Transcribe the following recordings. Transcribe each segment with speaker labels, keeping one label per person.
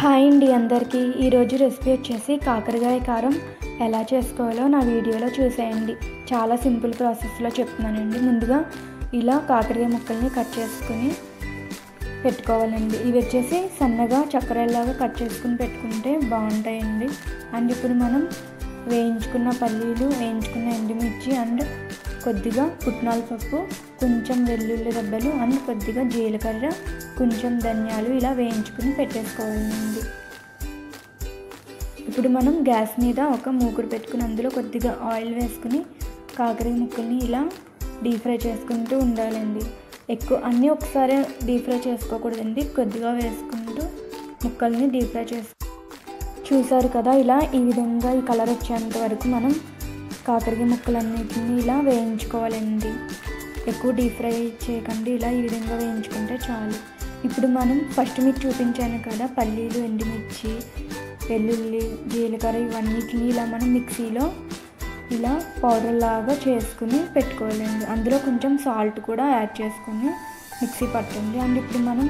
Speaker 1: Hi అండి అందరికీ. ఈరోజు రెసిపీ వచ్చేసి కాకరకాయ కారం ఎలా చేసుకోవాలో నా వీడియోలో చూసేయండి. చాలా సింపుల్ ప్రాసెస్లో చెప్తున్నానండి. ముందుగా ఇలా కాకరకాయ ముక్కల్ని కట్ చేసుకుని పెట్టుకోవాలండి. ఇవి వచ్చేసి సన్నగా చక్కెరలాగా కట్ చేసుకుని పెట్టుకుంటే బాగుంటాయండి. అండ్ ఇప్పుడు మనం వేయించుకున్న పల్లీలు, వేయించుకున్న ఎండుమిర్చి అండ్ కొద్దిగా పుట్నాల పప్పు, కొంచెం వెల్లుల్లి రెబ్బలు అండ్ కొద్దిగా జీలకర్ర, కొంచెం ధనియాలు ఇలా వేయించుకుని పెట్టేసుకోవాలండి. ఇప్పుడు మనం గ్యాస్ మీద ఒక మూకుడు పెట్టుకుని అందులో కొద్దిగా ఆయిల్ వేసుకుని కాకరకాయ ముక్కల్ని ఇలా డీప్ ఫ్రై చేసుకుంటూ ఉండాలండి. ఎక్కువ అన్నీ ఒకసారి డీప్ ఫ్రై చేసుకోకూడదండి. కొద్దిగా వేసుకుంటూ ముక్కల్ని డీప్ ఫ్రై చూసారు కదా, ఇలా ఈ విధంగా ఈ కలర్ వచ్చేంత వరకు మనం కాకరకాయ ముక్కలన్నిటిని ఇలా వేయించుకోవాలండి. ఎక్కువ డీప్ ఫ్రై చేయకండి, ఇలా ఈ విధంగా వేయించుకుంటే చాలు. ఇప్పుడు మనం ఫస్ట్ మీకు చూపించాను కదా, పల్లీలు, ఎండుమిర్చి, వెల్లుల్లి, జీలకర్ర ఇవన్నిటిని ఇలా మనం మిక్సీలో ఇలా పౌడర్ లాగా చేసుకుని పెట్టుకోవాలండి. అందులో కొంచెం సాల్ట్ కూడా యాడ్ చేసుకుని మిక్సీ పట్టండి. అండ్ ఇప్పుడు మనం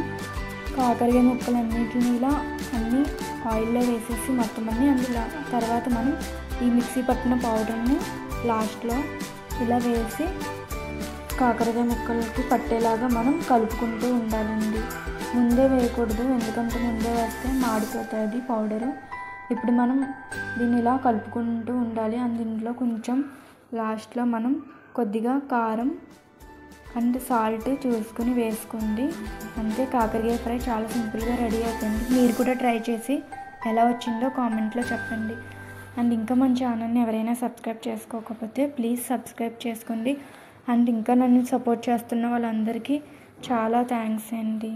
Speaker 1: కాకరకాయ ముక్కలన్నిటిని ఇలా అన్నీ ఆయిల్లో వేసేసి మొత్తం అన్నీ అందులో తర్వాత మనం ఈ మిక్సీ పట్టిన పౌడర్ని లాస్ట్లో ఇలా వేసి కాకరకాయ ముక్కలకి పట్టేలాగా మనం కలుపుకుంటూ ఉండాలండి. ముందే వేయకూడదు, ఎందుకంటే ముందే వేస్తే మాడిపోతుంది పౌడరు. ఇప్పుడు మనం దీన్ని ఇలా కలుపుకుంటూ ఉండాలి. అండ్ దీంట్లో కొంచెం లాస్ట్లో మనం కొద్దిగా కారం అండ్ సాల్ట్ చూసుకుని వేసుకోండి. అంతే, కాకరకాయ ఫ్రై చాలా సింపుల్గా రెడీ అవుతుంది. మీరు కూడా ట్రై చేసి ఎలా వచ్చిందో కామెంట్లో చెప్పండి. అండ్ ఇంకా మన ఛానల్ని ఎవరైనా సబ్స్క్రైబ్ చేసుకోకపోతే ప్లీజ్ సబ్స్క్రైబ్ చేసుకోండి. అండ్ ఇంకా నన్ను సపోర్ట్ చేస్తున్న వాళ్ళందరికీ చాలా థ్యాంక్స్ అండి.